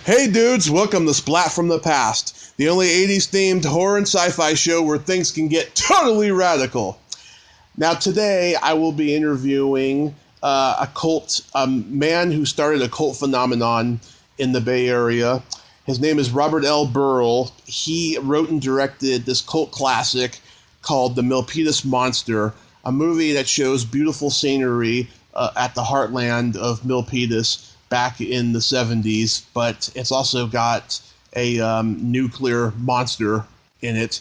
Hey dudes, welcome to Splat from the Past, the only 80s themed horror and sci-fi show where things can get totally radical. Now today I will be interviewing a man who started a cult phenomenon in the Bay Area. His name is Robert L. Burrill. He wrote and directed this cult classic called The Milpitas Monster, a movie that shows beautiful scenery at the heartland of Milpitas back in the 70s, but it's also got a nuclear monster in it.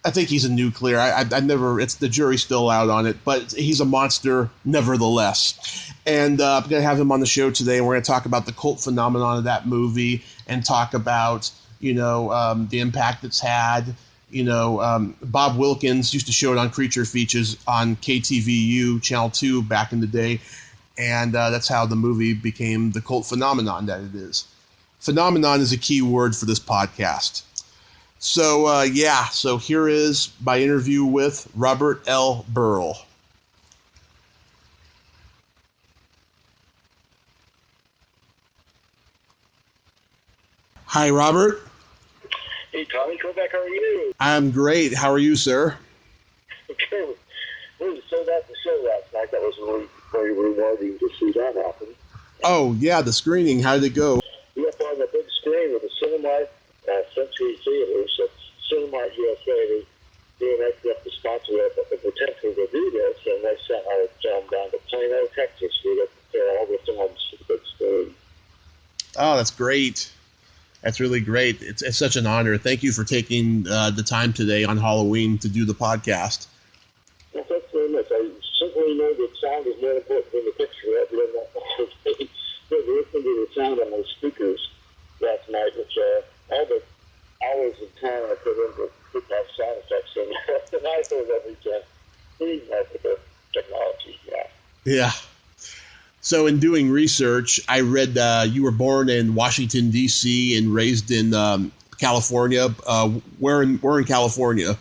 I think he's a nuclear. I never. It's the jury's still out on it, but he's a monster nevertheless. And I'm going to have him on the show today, and we're going to talk about the cult phenomenon of that movie and talk about the impact it's had. Bob Wilkins used to show it on Creature Features on KTVU Channel 2 back in the day. And that's how the movie became the cult phenomenon that it is. Phenomenon is a key word for this podcast. So here is my interview with Robert L. Burrill. Hi, Robert. Hey, Tommy. Kovac, how are you? I'm great. How are you, sir? Okay. We sold out the show last night. That was really very rewarding to see that happen. Oh, yeah, the screening. How did it go? We up on the big screen with the Cinemark Century Theaters. That's Cinemark USA. They elected up to sponsor it, but the potential to do this, and they sent our film down to Plano, Texas. We got to prepare all the films for the big screen. Oh, that's great. That's really great. It's such an honor. Thank you for taking the time today on Halloween to do the podcast. Well, thanks very much. I certainly know that sound is more important than the picture. I've learned that the whole day. But listening to the sound on those speakers last night, which all the hours of time I put in to put that sound effects in. And I thought that was pretty remarkable technology, yeah. Yeah. So in doing research, I read you were born in Washington, D.C. and raised in California. Where in California?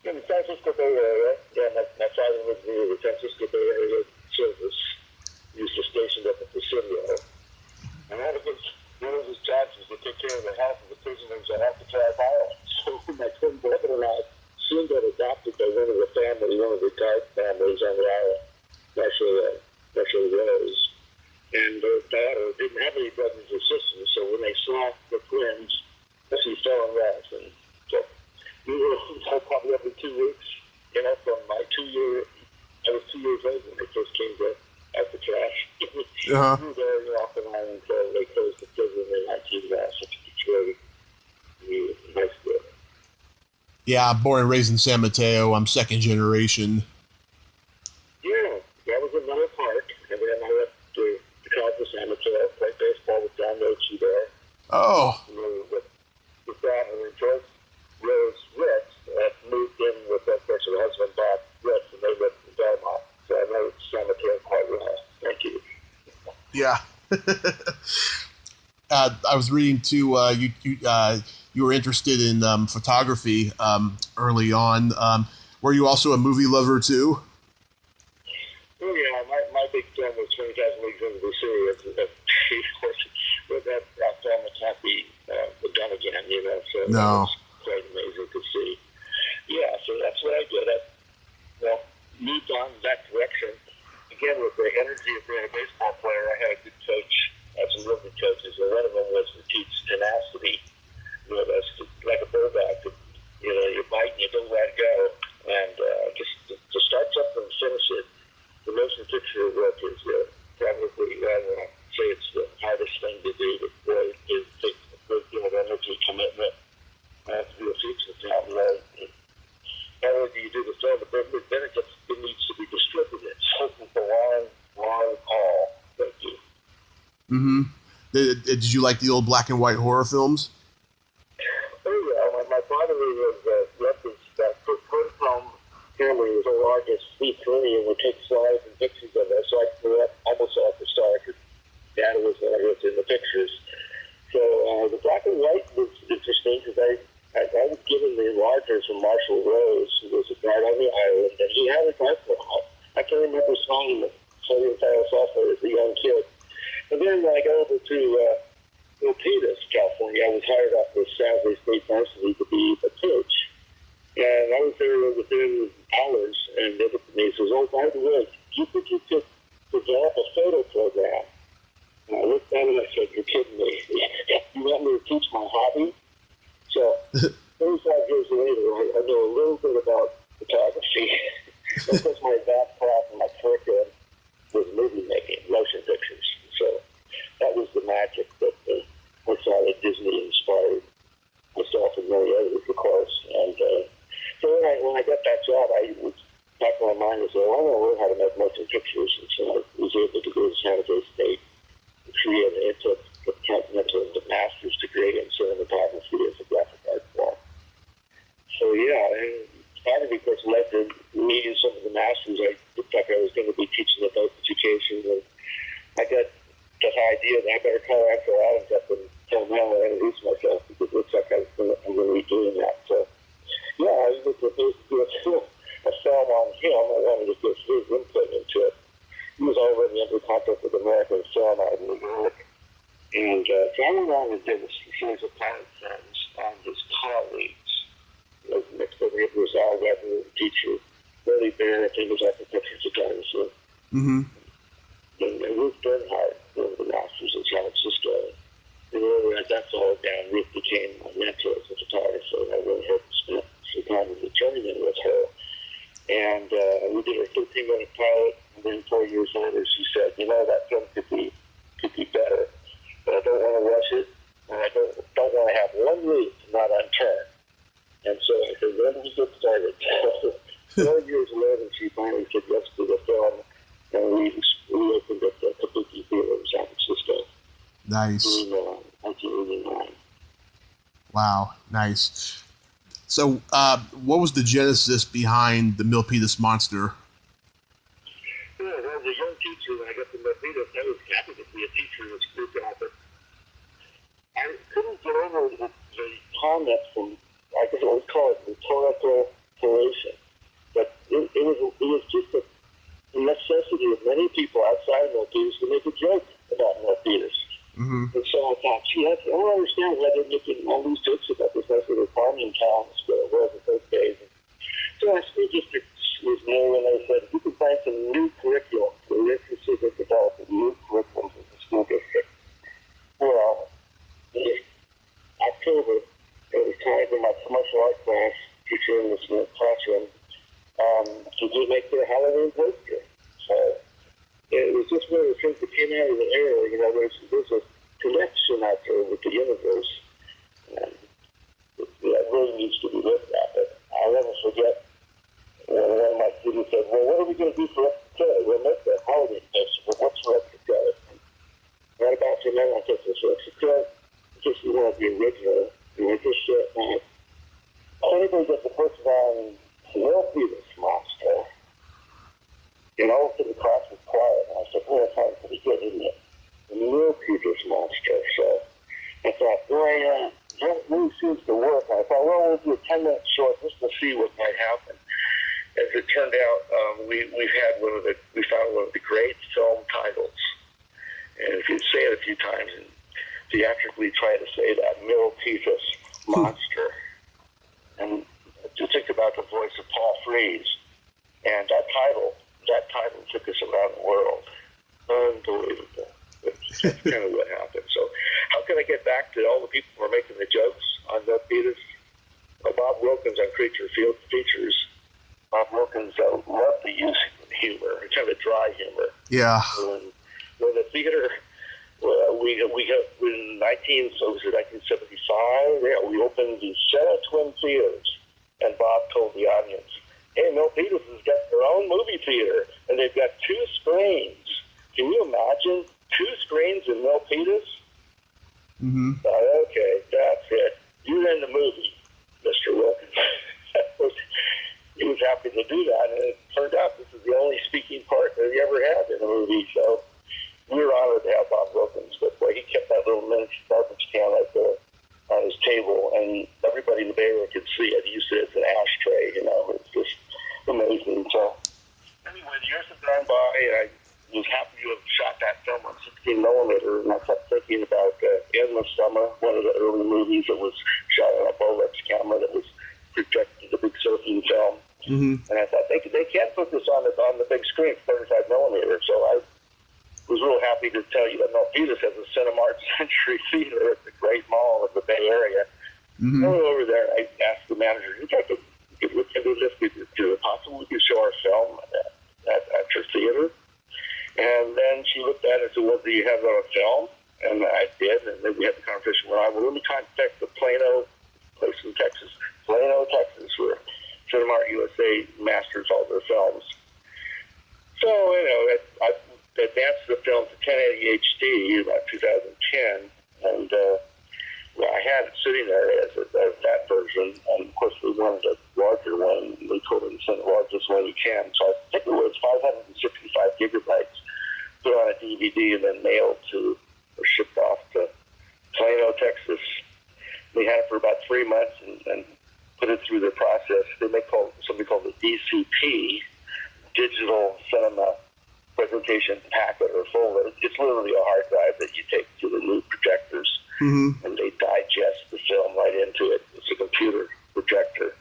In the San Francisco Bay Area. Yeah, my father was in the San Francisco Bay Area service. He was stationed up at the Presidio. And one of his jobs was to take care of the health of the prisoners on Alcatraz Island. So my twin brother and I soon got adopted by one of the retired families on the island. Actually Rose. And their daughter didn't have any brothers or sisters, so when they saw the twins, she fell in love. And so we were probably every 2 weeks, from my 2 year, I was 2 years old when they first came to Alcatraz. We were there off and on until they closed the prison in 1963. High school. Yeah, born and raised in San Mateo. I'm second generation. Yeah, that was in Menlo Park, and then I went to college in San Mateo, played baseball with John Roche there. Oh. With that, and then George Rose Ritz moved in with her husband, Bob Ritz, and they lived in Belmont. So I know San Mateo quite well. Thank you. Yeah. I was reading too. You were interested in photography early on. Were you also a movie lover too? Oh yeah, my big film was 20,000 Leagues Under the Sea. With that film, it can't be done again, So no. It's quite amazing to see. Yeah, so that's what I did. I moved on in that direction. Again, with the energy of being a baseball player, I had a good coach. I had some real good coaches, and one of them was to teach tenacity. That's like a bullback. You bite and you don't let go. And just to start something and finish it, the motion picture work is probably, I don't know, say it's the hardest thing to do, but boy, it takes a great deal of energy, commitment, to do a feature film. Not only do you do the film, but then it needs to be distributed. So it's a long haul. Thank you. Mm-hmm. Did you like the old black and white horror films? Oh yeah, my father was left his film family was the largest C3, and would take slides and pictures of it. So I grew up almost off the start because Dad was in the pictures. So the black and white was interesting because I was given the largers from Marshall Rose, who was a guard on the island, and he had a rifle out. I can remember seeing the Soviet style software as a young kid. And then when I got over to I was hired off the San Jose State Varsity to be a coach. And I was there within hours, and they looked at me and says, "Oh, by the way, do you think you could develop a photo program?" And I looked at him and I said, "You're kidding me. You want me to teach my hobby?" So 35 years later, I know a little bit about photography. Of course, my advanced class and my curriculum was movie making, motion pictures. So that was the magic that I saw that Disney inspired myself and many others, of course. And so when I got that job, I was back in my mind was, well, I want to learn how to make motion pictures. And so I was able to go to San Jose State and create an into master's degree in cinematography as a graphic art form. So yeah, and photography, of course, led to me and some of the masters. I looked like I was going to be teaching adult education, and I got this idea that I better call Axel Adams up and tell him how to introduce myself, because it looks like I'm going to be doing that. So yeah, I was looking to do a film on him. I wanted to get his input into it. He was already under contract with American Film out of New York. And so I went around and did a series of pilot films on his colleagues. Next over here was Al Weber, teacher, Billy Barrett, he was architecture photographer. Mm-hmm. And Ruth Bernhardt, one of the masters in San Francisco. And really, as that followed down, Ruth became my mentor as a photographer. And I really had to spend some time as a journeyman with her. And we did a 13-minute pilot, and then 4 years later, she said, "You know, that film could be better, but I don't want to rush it, and I don't want to have one leaf not unturned." And so I said, "When do we get started?" 4 years later, she finally said yes to the film, and we opened up the Kabuki Theater in San Francisco. Nice. In 1989. Wow, nice. So, what was the genesis behind the Milpitas Monster? Yeah, well, as a young teacher, when I got to Milpitas, I was happy to be a teacher in this group office. I couldn't get over the comment from, I guess what we call it, rhetorical collation. But it was just a necessity of many people outside of Milpitas to make a joke about Milpitas. Mm-hmm. And so I thought, gee, I don't understand why they're making all these jokes about this nice little farming town where it was in those days. So our school district was new, and they said, if you can find some new curriculum, we're interested in developing new curriculum in the school district. Well, in October, it was time for my commercial art class, teacher in this classroom, to make their Halloween poster. So it was just one of the things that came out of the air. You know, there's a connection out there with the universe, and that really needs to be looked at. But I'll never forget when one of my students said, "Well, what are we going to do for us to play? We'll make the holiday poster, but what's for us to play?" Right about for them, I said, "For us to play, just we want to be original." And I just said, anybody that puts on Milpitas Monster, you know, to the class was quiet. And I said, "Well, that sounds pretty good, isn't it? The Milpitas Monster." So I thought, well, that really seems to work. And I thought, well, we'll do a 10-minute short just to see what might happen. As it turned out, we found one of the great film titles. And if you say it a few times and theatrically try to say that, Milpitas Monster. And to think about the voice of Paul Frees, and that title took us around the world. Unbelievable. That's kind of what happened. So how can I get back to all the people who are making the jokes on Milpitas? Bob Wilkins on Creature Field Features. Bob Wilkins loved the use of humor, kind of dry humor. Yeah. When the theater, we got in 1975. Yeah, we opened the Sena Twin Theaters, and Bob told the audience, "Hey, Milpitas has got their own movie theater, and they've got 2 screens. Can you imagine 2 screens in Milpitas?" Mm-hmm. Okay, that's it. You're in the movie, Mr. Wilkins. He was happy to do that, and it turned out this is the only speaking part that he ever had in a movie. So we were honored to have Bob Wilkins. But boy, he kept that little miniature garbage can right there on his table, and everybody in the Bay Area could see it. He used it as an ashtray, you know. It's just amazing. So anyway, the years have gone by, and was happy to have shot that film on 16 millimeter, and I kept thinking about Endless Summer, one of the early movies that was shot on a Bolex camera that was projected, the big surfing film. Mm-hmm. And I thought they can't put this on the big screen, 35 millimeter. So I was real happy to tell you that Milpitas has a Cinemark Century Theater at the Great Mall of the Bay Area. Mm-hmm. I went over there. I asked the manager, "You guys could look into this? Is it possible we could show our film at your theater?" And then she looked at it and said, "Well, do you have it on film?" And I did, and then we had the conversation. Well, let me contact the Plano place in Texas, Texas, where Cinemark USA masters all their films. So, I advanced the film to 1080 HD about 2010, and I had it sitting there as that version, and of course we wanted a larger one. We told them to send the largest one you can, so I think it was 565 gigabytes, put on a DVD and then mailed to, or shipped off to Plano, Texas. We had it for about 3 months and put it through the process. They make something called the DCP, Digital Cinema Presentation Packet or folder. It's literally a hard drive that you take to the new projectors, Mm-hmm. and they digest the film right into it. It's a computer projector.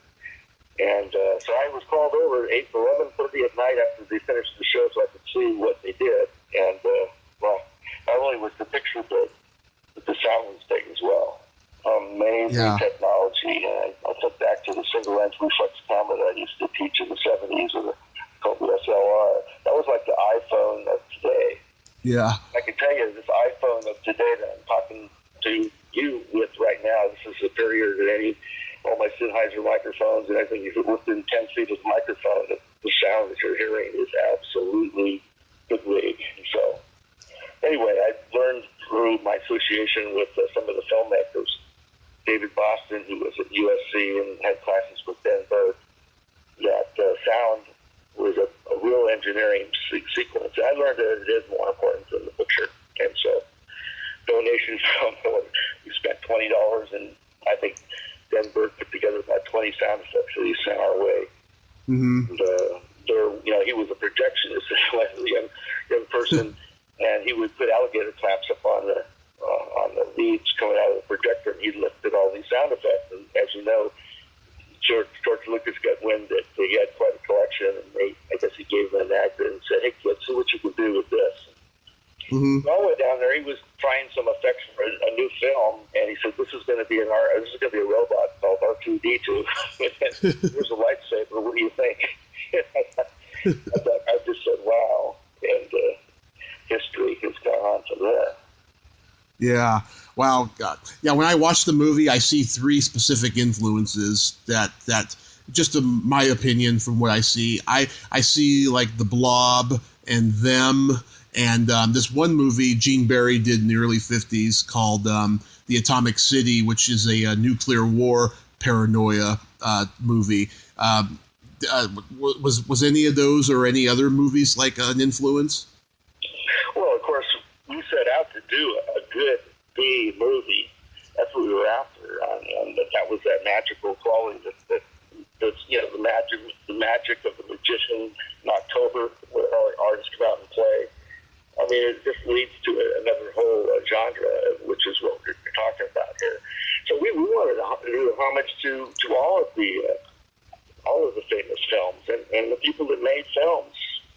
And so I was called over at 11:30 at night after they finished the show so I could see what they did. And, well, not only was the picture big, but the sound was big as well. Amazing technology. And I took back to the single-lens reflex camera that I used to teach in the 70s called the SLR. That was like the iPhone of today. Yeah. I can tell you, this iPhone of today that I'm talking to you with right now, this is superior to all my Sennheiser microphones and everything. If you're within 10 feet of the microphone, the sound that you're hearing is absolutely big league. So, anyway, I learned through my association with some of the filmmakers, David Boston, who was at USC and had classes with Ben Burtt, that sound was a real engineering sequence. I learned that it is more important than the picture. And so, donations from we spent $20, and I think Ben Burtt put together about 20 sound effects that he sent our way. Mm-hmm. And, he was a projectionist, a young person, and he would put alligator claps up on the leads coming out of the projector, and he lifted all these sound effects. And as you know, George Lucas got wind that he had quite a collection, and I guess he gave them an actor and said, "Hey, let's see what you can do with this." Mm-hmm. So I went down there. He was trying some effects for a new film, and he said, "This is going to be a robot called R2D2. Here's a lightsaber. What do you think?" I just said, "Wow!" And history has gone on from there. Yeah. Wow. God. Yeah. When I watch the movie, I see three specific influences that just in my opinion from what I see, I see like The Blob and Them. And this one movie Gene Barry did in the early 50s called The Atomic City, which is a nuclear war paranoia movie. Was any of those or any other movies like an influence? Well, of course, we set out to do a good B movie. That's what we were after, and that was that magical quality that the magic of the magician in October, where artists come out and play. I mean, it just leads to another whole genre, which is what we're talking about here. So we wanted to do homage to all of the famous films and the people that made films.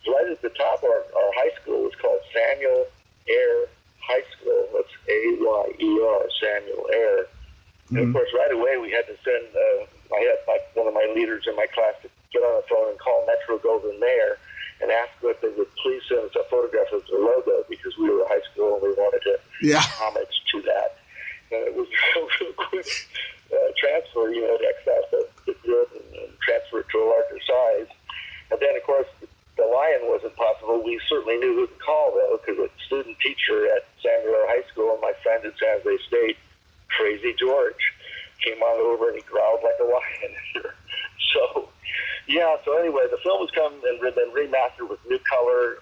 Right at the top, our high school was called Samuel Ayer High School. That's AYER, Samuel Ayer. Mm-hmm. And of course, right away we had to send. I had one of my leaders in my class to get on the phone and call Metro Golden Mayor and ask if they would please send us a photograph of the logo because we were a high school and we wanted to pay homage to that. And it was a real quick transfer, to X out the grid and transfer it to a larger size. And then, of course, the Lion wasn't possible. We certainly knew who to call, though, because a student teacher at Samuel High School and my friend at San Jose State, Crazy George, came on over and he growled like a lion. So anyway, the film has come and been remastered with new color.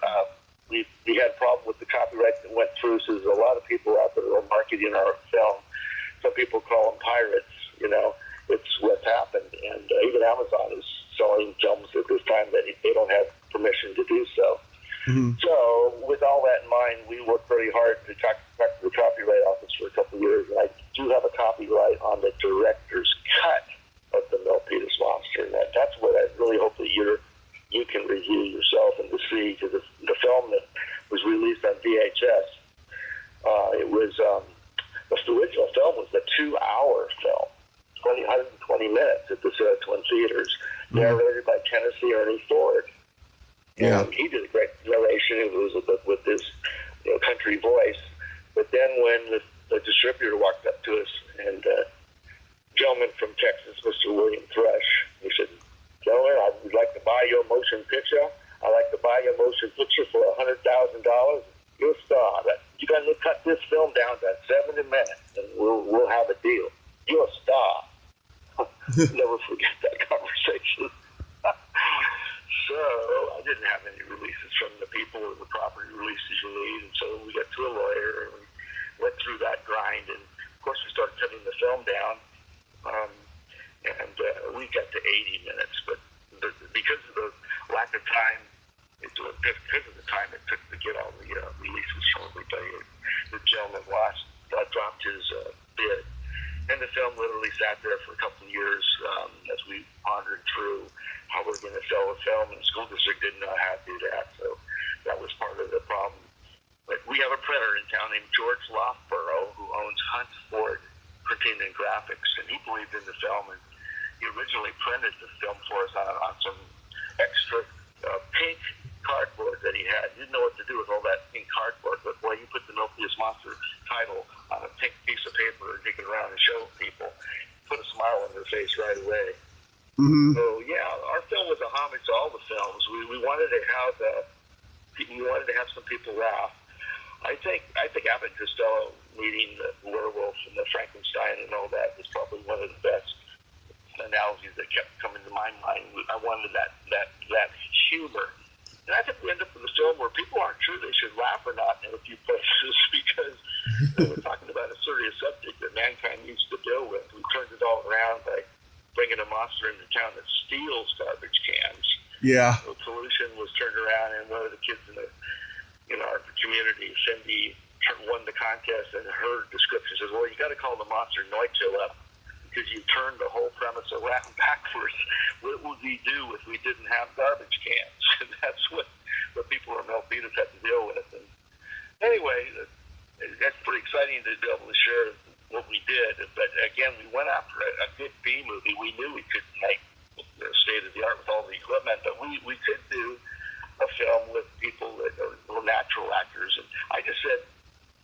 We had a problem with the copyright that went through, so there's a lot of people out there that are marketing our film. Some people call them pirates, It's what's happened. And even Amazon is selling films at this time that they don't have permission to do so. Mm-hmm. So, with all that in mind, we worked very hard to talk to the copyright office for a couple of years. And I do have a copyright on the director's cut of the Milpitas Monster. And that's what I really hope that you can review yourself and to see, because the film that was released on VHS, it was the original film was a 2-hour film, 120 minutes at the Twin Theaters, narrated by Tennessee Ernie Ford. Yeah. And he did a great narration. It was with his country voice. But then when the distributor walked up to us, and a gentleman from Texas, Mr. William Thrush, he said, "Gentlemen, I would like to buy your motion picture. I'd like to buy your motion picture for $100,000. You'll star. You got to cut this film down to 70 minutes, and we'll have a deal. You're a star." Never forget that conversation. So I didn't have any releases from the people or the property releases you need, and so we got to a lawyer and we went through that grind, and of course we started cutting the film down, and we got to 80 minutes, but because of the lack of time, because of the time it took to get all the releases from everybody, the gentleman dropped his bid, and the film literally sat there for a couple of years as we pondered through how we're going to sell a film, and the school district didn't know how to do that, so that was part of the problem. But we have a printer in town named George Burrill, who owns Hunt Ford Printing and Graphics, and he believed in the film, and he originally printed the film for us on some extra pink cardboard that he had. He didn't know what to do with all that pink cardboard, but boy, you put the Milpitas Monster title on a pink piece of paper and take it around and show people, put a smile on their face right away. Mm-hmm. So yeah, our film was a homage to all the films. We wanted to have some people laugh. I think Abbott and Costello meeting the werewolf and the Frankenstein and all that is probably one of the best analogies that kept coming to my mind. I wanted that humor, and I think we end up with a film where people aren't sure they should laugh or not in a few places because we're talking about a serious subject that mankind needs to deal with. We turned it all around by bringing a monster into town that steals garbage cans. Yeah. So pollution was turned around, and one of the kids in our community, Cindy, won the contest, and her description says, "Well, you got to call the monster Noichilla because you turned the whole premise around backwards. What would we do if we didn't have garbage cans?" And that's what the people in Milpitas had to deal with. And anyway, that's pretty exciting to be able to share what we did. But again, we went after a good B movie. We knew we couldn't make state of the art with all the equipment, but we could do a film with people that are natural actors. And I just said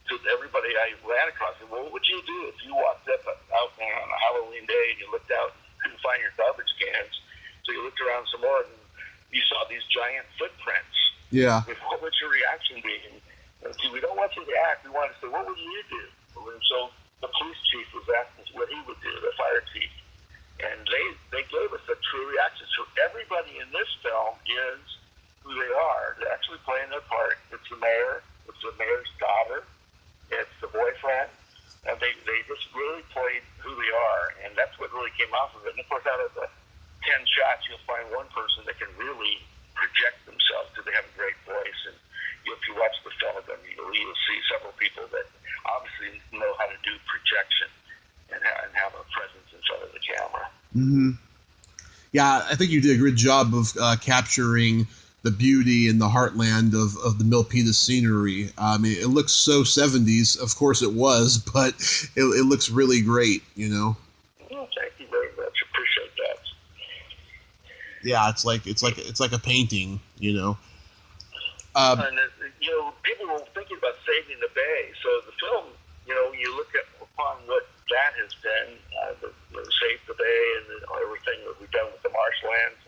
to everybody I ran across, "Well, what would you do if you walked up out there on a Halloween day and you looked out and couldn't find your garbage cans? So you looked around some more and you saw these giant footprints. Yeah. What would your reaction be?" And we don't want you to act. We want to say, "What would you do?" And so the police chief was asking what he would do, the fire chief. And they gave us a true reaction. So everybody in this film is who they are. They're actually playing their part. It's the mayor. It's the mayor's daughter. It's the boyfriend. And they just really played who they are. And that's what really came off of it. And of course, out of the 10 shots, you'll find one person that can really project themselves because they have a great voice. And if you watch the film of them, you'll see several people that obviously know how to do projection and have a presence in front of the camera. Mm-hmm. Yeah, I think you did a good job of capturing the beauty and the heartland of the Milpitas scenery. I mean, it looks so 70s. Of course it was, but it looks really great, you know? Well, thank you very much. Appreciate that. Yeah, it's like a painting, you know? And, people were thinking about saving the bay. So the film, you look upon what that has been, save the bay and everything that we've done with the marshlands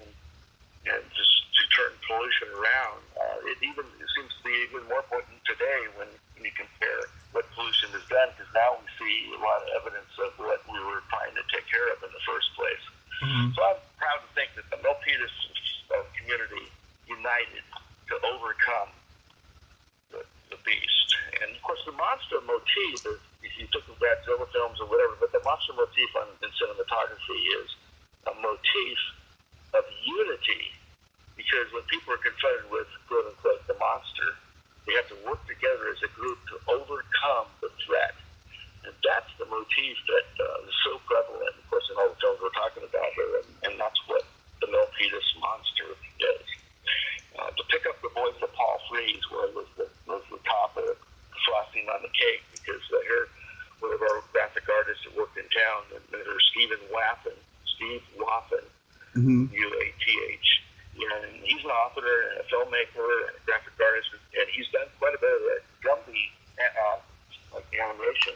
and just to turn pollution around. It seems to be even more important today when you compare what pollution has done, because now we see a lot of evidence of what we were trying to take care of in the first place. Mm-hmm. So I'm proud to think that the Milpitas community united to overcome the beast. And of course the monster motif, if you took the Godzilla films or whatever, but the monster motif in cinematography is a motif of unity because when people are confronted with, quote unquote, the monster, they have to work together as a group to overcome the threat. And that's the motif that is so prevalent, of course, in all the films we're talking about here, and that's what the Milpitas Monster is. To pick up the voice of Paul Frees was the top of the frosting on the cake, because here, one of our graphic artists that worked in town, Steve Waffen, U-A-T-H. And he's an author and a filmmaker and a graphic artist, and he's done quite a bit of the Gumby animation,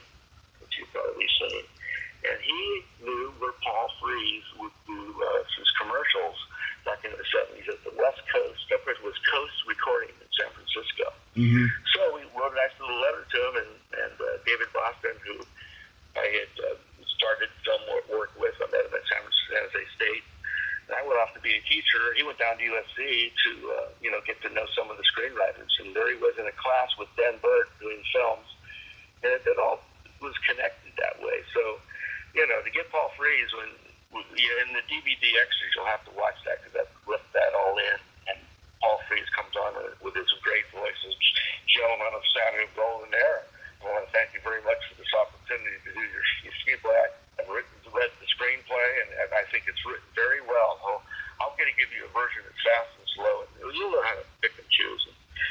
which you've probably seen. And he knew where Paul Frees would do his commercials back in the 70s at the West Coast. That was Coast Recording in San Francisco. Mm-hmm. So we wrote a nice little letter to him, and David Boston, who I had started film work with, I met him at San Jose State. And I went off to be a teacher. He went down to USC to get to know some of the screenwriters. And there he was in a class with Dan Burke doing films. And it all was connected that way. So, to get Paul Frees, in the DVD extras, you'll have to watch that, because I've left that all in. And Paul Frees comes on with his great voice as Gentleman of Saturday of Golden Era. I want to thank you very much for this opportunity to do your screenplay. I've read the screenplay, and I think it's written very well. So I'm going to give you a version that's fast and slow, and you'll learn how to pick and choose.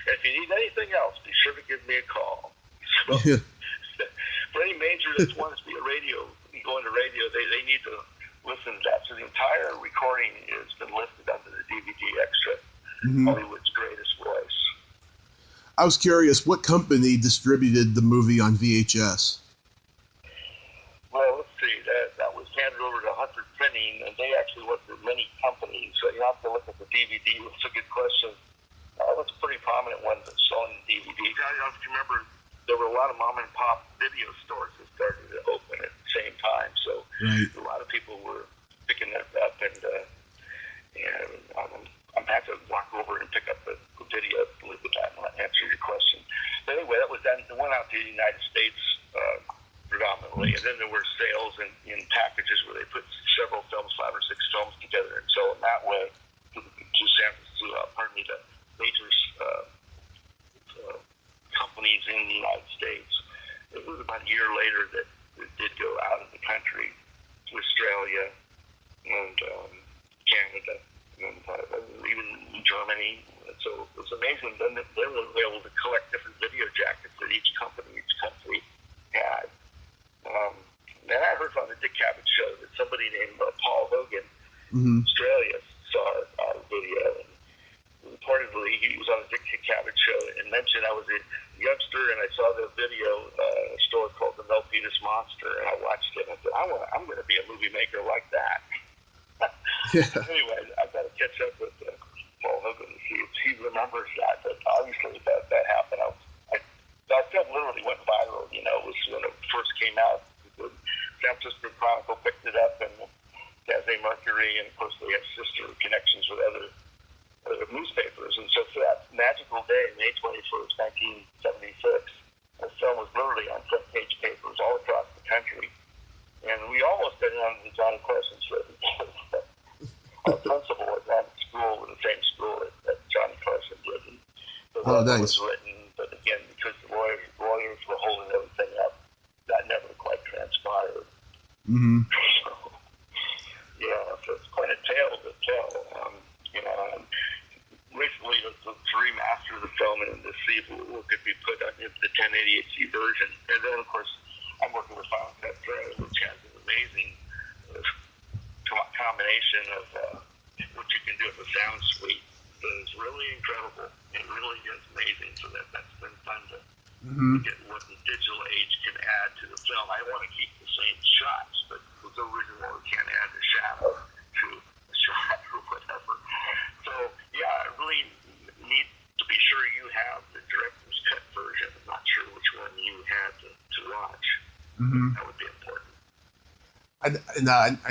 And if you need anything else, be sure to give me a call. So, for any major that wants to be a radio, go into radio, they need to listen to that. So the entire recording has been listed under the DVD extra, Hollywood's Greatest Voice. I was curious, what company distributed the movie on VHS? Well, let's see. That was handed over to Hunter Printing, and they actually went through many companies. So you have to look at the DVD. It's a good question. What's a pretty prominent one that's selling DVD? I don't know if you remember, there were a lot of mom and pop video stores that started to open at the same time. So a lot of people were picking that up, and I'm happy to walk over and pick up the video with that and answer your question. But anyway, that was done. It went out to the United States predominantly, and then there were sales in packages where they put several films, 5 or 6 films together, and sell them that way to the major companies in the United States. It was about a year later that it did go out of the country to Australia and Canada and even Germany. So it was amazing. Then they were able to collect different video jackets that each company, each country had. And I heard on the Dick Cavett show that somebody named Paul Hogan, Australia, saw our video. And reportedly, he was on the Dick Cavett show and mentioned I was a youngster and I saw the video in a store called the Milpitas Monster, and I watched it and I said, I'm going to be a movie maker like that. Anyway, I've got to catch up with Paul Hogan to see if he remembers that, but obviously that happened. That film literally went viral, it was when it first came out. The San Francisco Chronicle picked it up, and Gazette Mercury, and of course they have sister connections with other newspapers. And so for that magical day, May 21st, 1976, the film was literally on front page papers all across the country. And we almost got it on the Johnny Carson show because our principal was at school, in the same school that Johnny Carson did. And the letter was written, but again, because the lawyers were holding everything up, that never quite transpired. Mm-hmm. So it's quite a tale to tell. Recently, to remaster the film and to see what could be put on the 1080p version. And then, of course, I'm working with Final Cut Pro, which has an amazing combination of what you can do with the sound suite. It's really incredible. It really is amazing. So that's been fun to get what the digital age can add to the film. I want to keep the same shots, but there's no reason why we can't add a shadow to a shot or whatever. So, I really need to be sure you have the director's cut version. I'm not sure which one you had to watch. That would be important.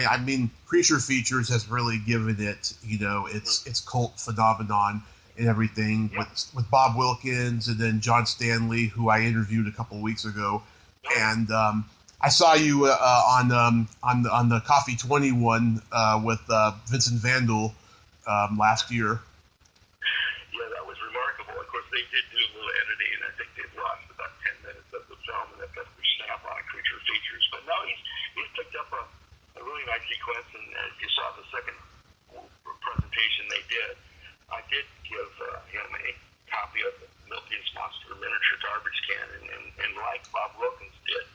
I mean, Creature Features has really given it, its cult phenomenon and everything with Bob Wilkins and then John Stanley, who I interviewed a couple of weeks ago, and I saw you on the Coffee 21 with Vincent Vandal last year. they did do a little editing, and I think they've lost about 10 minutes of the film, and they've got their stamp on creature features. But no, he's picked up a really nice sequence, and as you saw the second presentation they did, I did give him a copy of the Milpitas Monster miniature garbage can, and like Bob Wilkins did,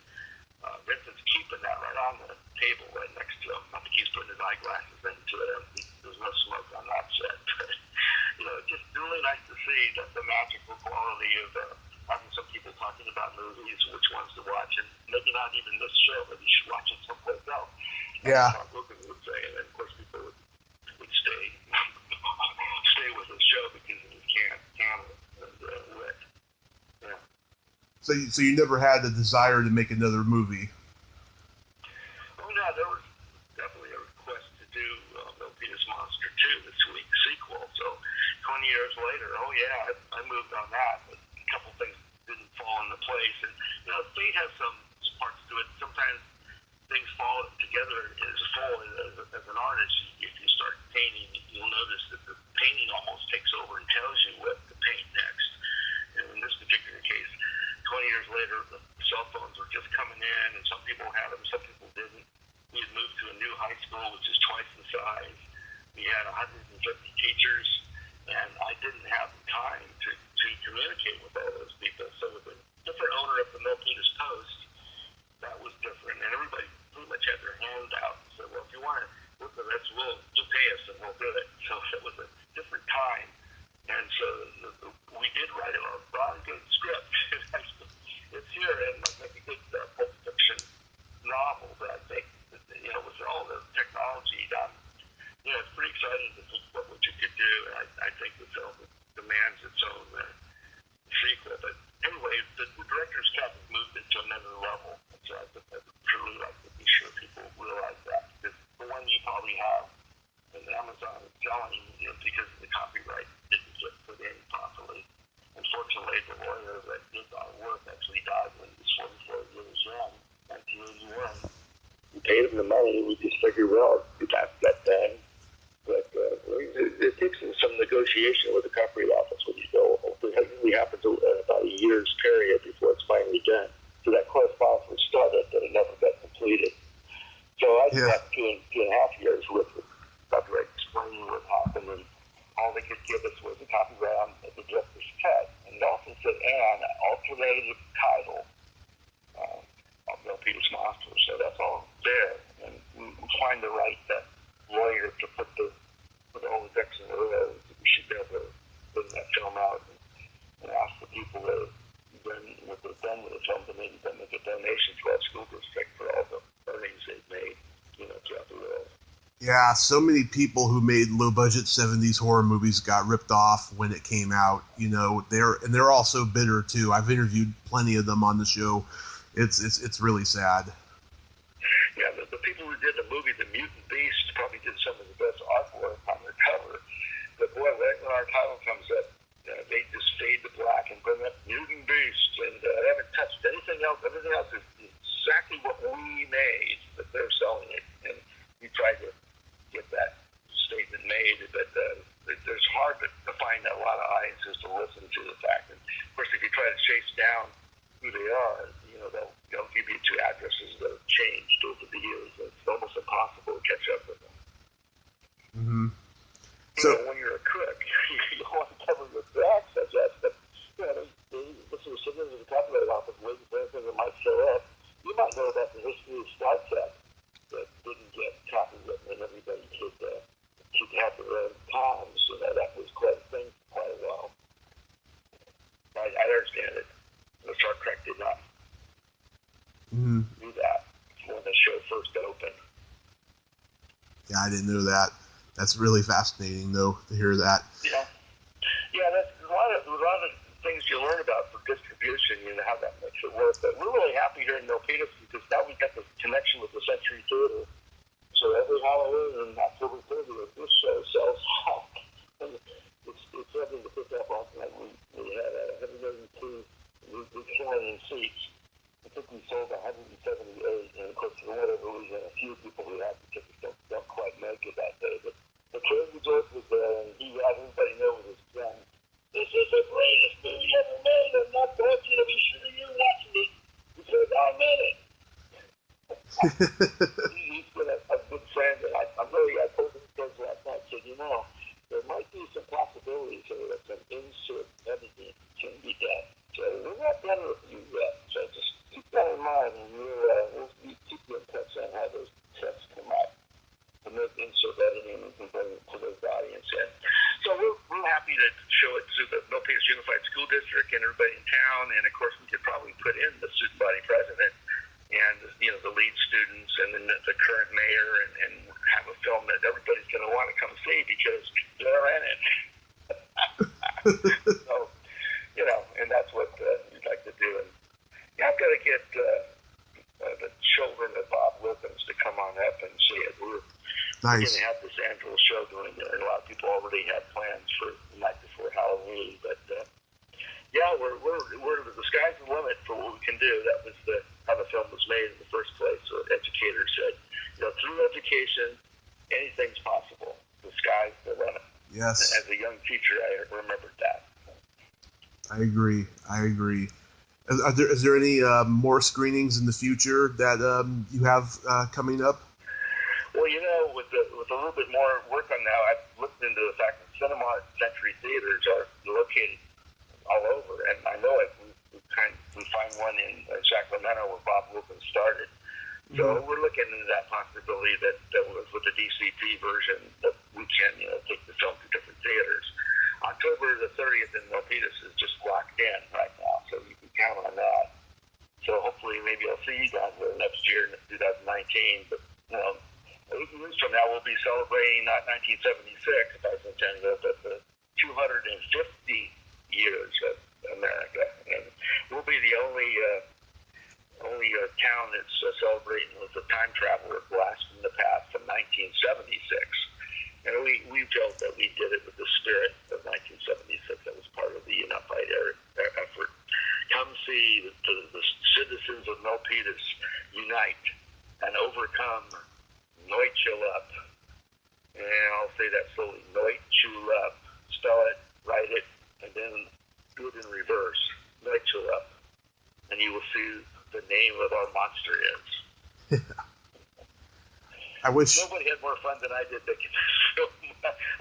Vincent's keeping that right on the table right next to him. I think he's putting his eyeglasses into it. There's no smoke on that set. But, it's just really nice to see that the magical quality of having some people talking about movies, which ones to watch, and maybe not even this show, but you should watch it someplace else. Yeah. Bob Wilkins would say, and then of course people would stay with the show because of his camera and wit. Yeah. So you never had the desire to make another movie? Oh no, there was definitely a request to do Milpitas Monster 2, the sequel. So 20 years later, I moved on that. But a couple things didn't fall into place, and fate has some parts to it. Sometimes things fall together as an artist. If you start painting, you'll notice that the painting almost takes over and tells you what to paint next. And in this particular case, 20 years later, the cell phones were just coming in, and some people had them, some people didn't. We had moved to a new high school, which is twice the size. We had 150 teachers, and I didn't have the time to communicate with all those people. So with the different owner of the Milpitas Post, that was different, and everybody pretty much had their hand out and said, well, if you want to work with us, you pay us and we'll do it. So it was a different time, and so we did write a darn good script. It's here, and like a good pulp fiction novel, but I think, with all the technology done, it's pretty exciting to think what you could do, and I think the film demands its own sequel. But anyway, the director's cut has moved it to another level. So I think I'd truly like to be sure people realize that. Because the one you probably have in Amazon is selling, because the copyright didn't get put in properly. Unfortunately, the lawyer that did our work actually died when he was 44 years young, 1981. We paid him the money, we just figured, well, that's that then. But it takes some negotiation with the copyright office when you go. It usually happens about a year's period before it's finally done. So that correspondence was started, but it never got completed. So I spent two and a half years with the copyright explaining what happened, and all they could give us was a copyright on the director's cut. And it also said, and alternative title of Milpitas Monster. So that's all there. And we find the right lawyer to put all the ducks in a row. We should be able to put that film out and ask the people that what they've done with the film to maybe make a donation to our school district for all the earnings they've made, throughout the world. Yeah, so many people who made low-budget 70s horror movies got ripped off when it came out. They're also bitter too. I've interviewed plenty of them on the show. It's really sad. Yeah, the people who did the movie The Mutant Beast probably did some of the best artwork on their cover. But boy, when our title comes up, they just fade to black and bring up Mutant Beast, and they haven't touched anything else. Everything else is exactly what we made, but they're selling it. And we tried to get that statement made, but there's hard to find a lot of audiences to listen to the fact. And of course, if you try to chase down who they are, they'll give you two addresses that have changed over the years. It's almost impossible to catch up with them. Mm-hmm. So when you're a cook, you don't want to cover your tracks, I guess, but this was sitting in the copyright office waiting for anything that might show up. You might know about the history of Star Trek that didn't get copywritten, and everybody could have their own times. So that was quite a thing for quite a while. I understand it. The Star Trek did not do that when the show first opened. Yeah, I didn't know that. That's really fascinating, though, to hear that. Yeah, that's a lot of things you learn about for distribution, how that makes it work. But we're really happy here in Milpitas because now we got the connection with the Century Theater. So every Halloween and October 30th, this show sells out. It's something to pick up on. We had 102 reclining seats. I think we sold 178, and of course, for whatever reason, a few people who had the tickets don't quite make it that day. But Crazy George was there, and he had everybody know with his friend, this is the greatest He's been a good friend, and I told him last night, I said, there might be some possibilities here that some insert editing can be done. So we're not done with you yet. So just keep that in mind, and we'll keep you in touch on how those tests come out. To make insert editing we can bring to the audience in. So we're happy to show it to the Milpitas Unified School District and everybody in town, and of course we could probably put in the student body president and the lead students and then the current mayor and have a film that everybody's going to want to come see because they're in it. So, and that's what we'd like to do. And I've got to get the children of Bob Wilkins to come on up and see it. We're going to have this annual show going there, and a lot of people already have plans for the night before Halloween. But we're the sky's the limit for what we can do. That was how the film was made in the first place. So educators said, through education, anything's possible. The sky's the limit. Yes. And as a young teacher, I remembered that. I agree. Is there any more screenings in the future that you have coming up? Well, with a little bit more work on now, I've looked into the fact that Cinema Century theaters are located all over, and I know we find one in Sacramento where Bob Wilkins started. So we're looking into that possibility that with the DCP version that we can take the film to different theaters. October the 30th in Milpitas is just locked in right now, so you can count on that. So hopefully maybe I'll see you guys there next year in 2019. But 8 years from now we'll be celebrating not 1976 bicentennial, but the 250 years of America, and we'll be the only town that's celebrating with a time traveler blast from the past from 1976. And we felt that we did it with the spirit of 1976. That was part of the Unified effort. Come see the citizens of Milpitas unite and overcome Noitchulap. And I'll say that slowly. Noitchulap. Spell it, write it, and then do it in reverse. Noitchulap. And you will see the name of our monster is. I wish nobody had more fun than I did making this film.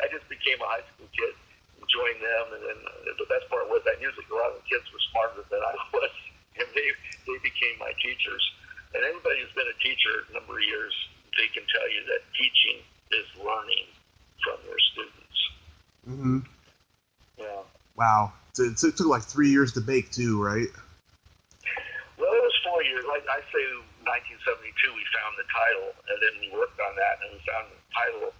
I just became a high school kid, enjoying them, and then the best part was I knew that a lot of the kids were smarter than I was, and they became my teachers. And anybody who's been a teacher a number of years, they can tell you that teaching is learning from your students. Mm-hmm. Yeah. Wow. It took like 3 years to make too, right? Well, it was 4 years. I say 1972 we found the title, and then we worked on that, and we found the title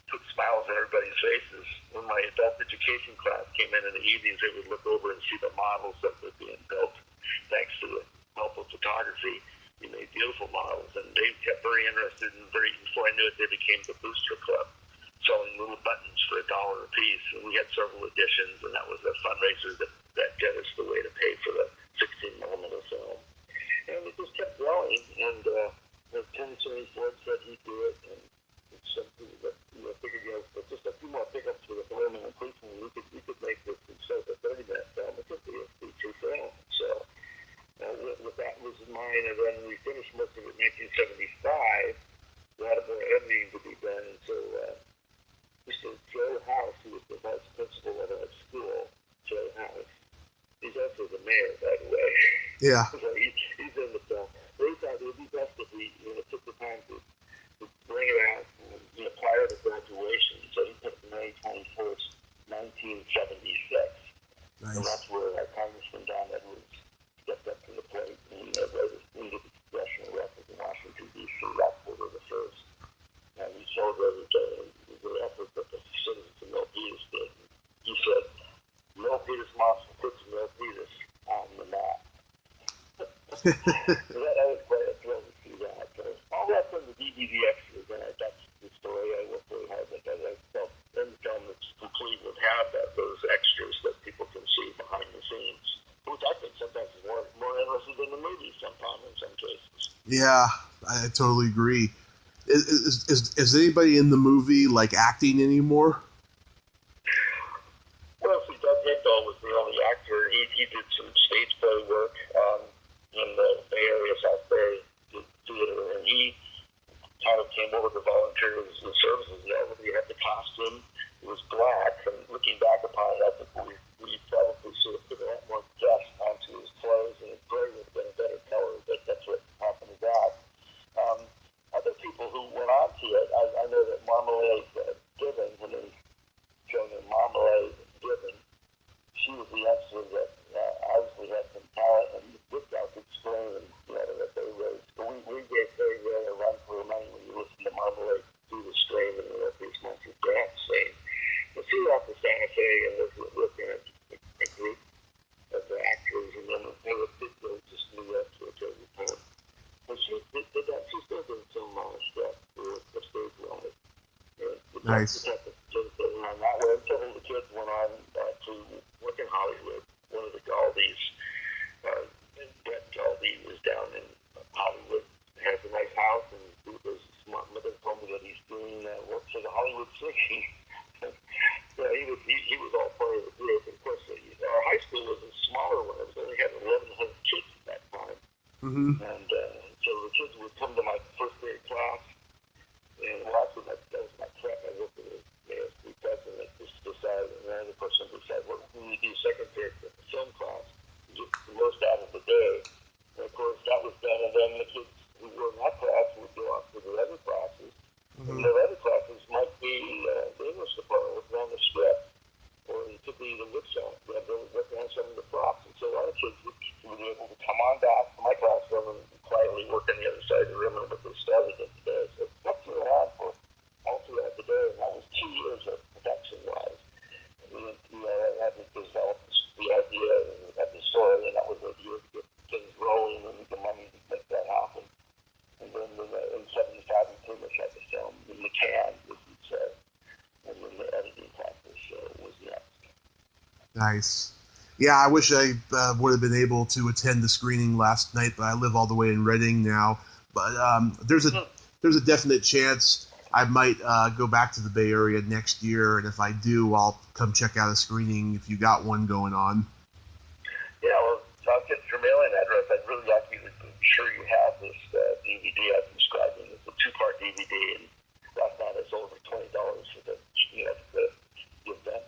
put smiles on everybody's faces. When my adult education class came in the evenings, they would look over and see the models that were being built. Thanks to the help of photography, we made beautiful models, and they kept very interested, and before I knew it, they became the Booster Club, selling little buttons for $1 a piece. And we had several editions, and that was a fundraiser that got us the way to pay for the 16mm film. And it just kept growing, and Tennessee Ford said he'd do it, and it's something that figured, with just a few more pickups for the film and increasing, we could make this instead of a 30-minute film, it could be a feature film. So with that was in mind, and then we finished most of it in 1975. We had more editing to be done, and so Mr. Joe House, who was the vice principal of our school, Joe House, he's also the mayor, by the way. Yeah. So he's in the film. They thought it would be best if we took the time to bring it out prior to graduation. So he put May 21st, 1976. Nice. And that's where our Congressman Don Edwards stepped up to the plate and wrote us into the congressional record in Washington, D.C. October the 1st. And he celebrated the effort that the citizens of Milpitas did. He said, Milpitas Monster puts Milpitas on the map. So that was quite a thrill to see that. All that's in the DVD extras, and that's the story I worked really hard with. I felt then the film that's complete would have those extras that people can see behind the scenes, which I think sometimes is more interesting than the movie sometimes in some cases. Yeah, I totally agree. Is anybody in the movie like acting anymore? Well, see, Doug Higdal was the only actor. He did some stage play work in the Bay Area, South Bay, did theater, and he kind of came over to volunteer his services there. He had the costume. It was black, and looking back upon it, I think we probably should have put a lot more dust onto his clothes, and his gray would have been a better color, but that's what happened to that. Other people who went on to it, I know that Marmalade Gibbons, and then showing her Marmalade Gibbons, she was the youngster that obviously had some talent, and this guy could scream, that they raised. We gave very well a run for money when you listen to Marmalade do the stream and the Milpitas Monster dance scene. But she left to Santa Fe and lived with a group of actors, and then they were just New York to a every time. But she did that. She still did some stuff for the stage wellness. Nice. On that way until the kids went on to work in Hollywood. One of the Galdies, Brett Galdi, was down in Hollywood, has a nice house, and my mother told me that he's doing work for the Hollywood City. He was all part of the group. Of course, our high school was a smaller one. It only had 1,100 kids at that time. Mm-hmm. And so the kids would come to my first grade class, and also that was my prep. I worked with the ASD president just decided, and another person decided, well, when you do second period at the film class, you get the most out of the day. And of course, that was done, and then the kids who were in that class would go off to the other classes. Mm-hmm. And the other classes might be the English department working on the script, or it could be the wood shop. They were working on some of the props. And so a lot of kids would be able to come on back to my classroom and quietly work on the other side of the room and what they started in today. So that's what I had for all throughout the day. And that was 2 years of production-wise. I had to develop the idea and had the story, and that was a year to get things rolling and the money to make that happen. And then in 75, we pretty much had the film in the can, as you'd say, and then the editing practice was next. Nice. Yeah, I wish I would have been able to attend the screening last night, but I live all the way in Reading now. But there's a definite chance I might go back to the Bay Area next year, and if I do, I'll come check out a screening if you got one going on. Yeah, well, so I'll get your mailing address. I'd really like you to be sure you have this DVD I've described. It's a 2-part DVD, and last night I sold for $20 for the event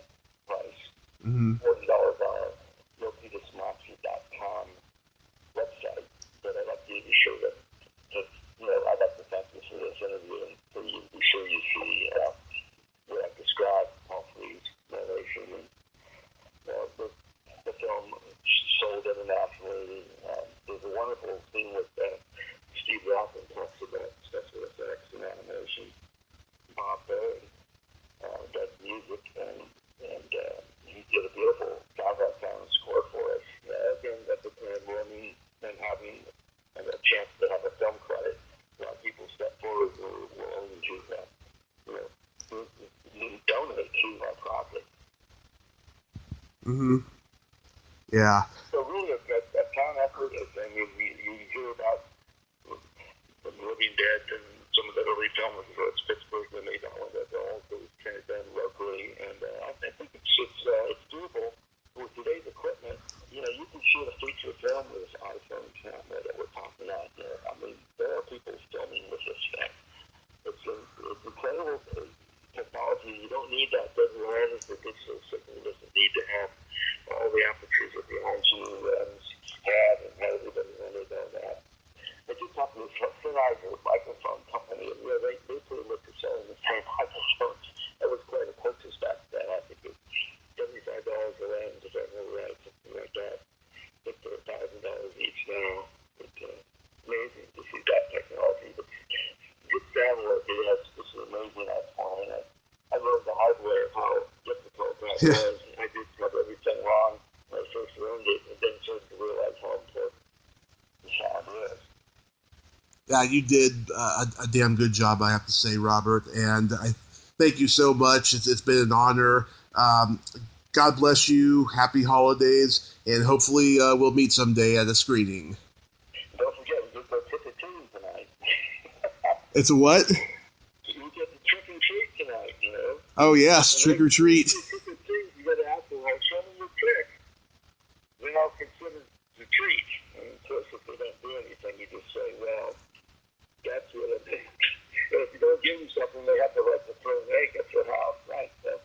price. Mm-hmm. $40 on milpitasmonster.com website. But I'd like you to be sure that I'd like to thank you for this interview, and for you to be sure you see what I've described, hopefully, narration, and the film sold internationally. There's a wonderful scene with Steve Rothman talks about special effects and animation. Bob Berry does music, and he did a beautiful Kovac sound score for us. Again, that's a kind of learning and having a chance to have a film credit. A lot of people step forward who will only do that. Donate to our project. Mm-hmm. Yeah. So really, a town effort. I mean, you hear about The Living Dead and some of the early films. So it's Pittsburgh, they made that one. That all was kind of done locally, and I think it's doable with today's equipment. You can shoot a feature film with this iPhone camera that we're talking out there. I mean, there are people filming with this thing. It's incredible technology. You don't need that big lens that gets so signal. It doesn't need to have all the apertures of the RG lens had and how everybody wanted on that. I did talk to a Sennheiser microphone company, and they pretty much are selling the same microphones. That was quite a purchase back then. I think it was $75 a lens, if I remember right, something like that. I think they're $1,000 each now. It's amazing to see that technology. But good sound work, it's just an amazing point. I learned the hard way of how difficult that was. I did have everything wrong when I first learned it, and then started to realize how important the sound is. Yeah, you did a damn good job, I have to say, Robert, and I thank you so much. It's been an honor. God bless you. Happy holidays, and hopefully we'll meet someday at a screening. Don't forget, we get the trick-or-treating tonight. It's a what? We get the trick-and-treat tonight, Oh, yes, trick-or-treat. Trick-or-treat, you got to ask them, show me your trick. Then I'll consider the treat. And of course, if they don't do anything, you just say, well, give them something, they have the right to throw an egg at your house, right? So,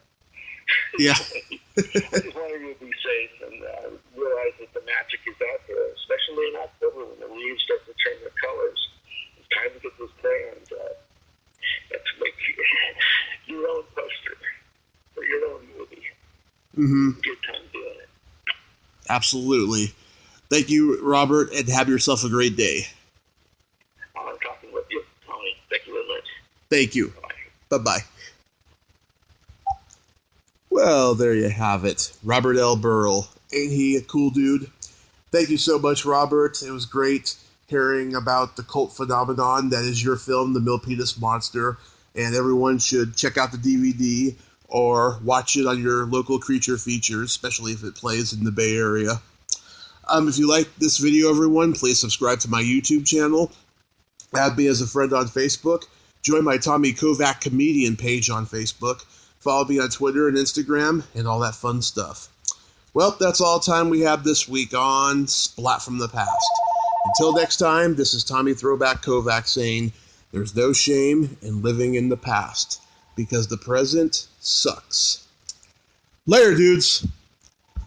Yeah. I just wanted you to be safe and realize that the magic is out there, especially in October when the leaves start to turn their colors. It's time to get those crayons out and to make your own poster for your own movie. Mm-hmm. Good time doing it. Absolutely. Thank you, Robert, and have yourself a great day. I'm talking with you, Tony. Thank you very much. Thank you. Bye. Bye-bye. Well, there you have it. Robert L. Burrill. Ain't he a cool dude? Thank you so much, Robert. It was great hearing about the cult phenomenon that is your film, The Milpitas Monster, and everyone should check out the DVD or watch it on your local Creature Features, especially if it plays in the Bay Area. If you like this video, everyone, please subscribe to my YouTube channel, add me as a friend on Facebook, join my Tommy Kovac comedian page on Facebook, follow me on Twitter and Instagram, and all that fun stuff. Well, that's all time we have this week on Splat from the Past. Until next time, this is Tommy Throwback Kovac saying, there's no shame in living in the past, because the present sucks. Later, dudes!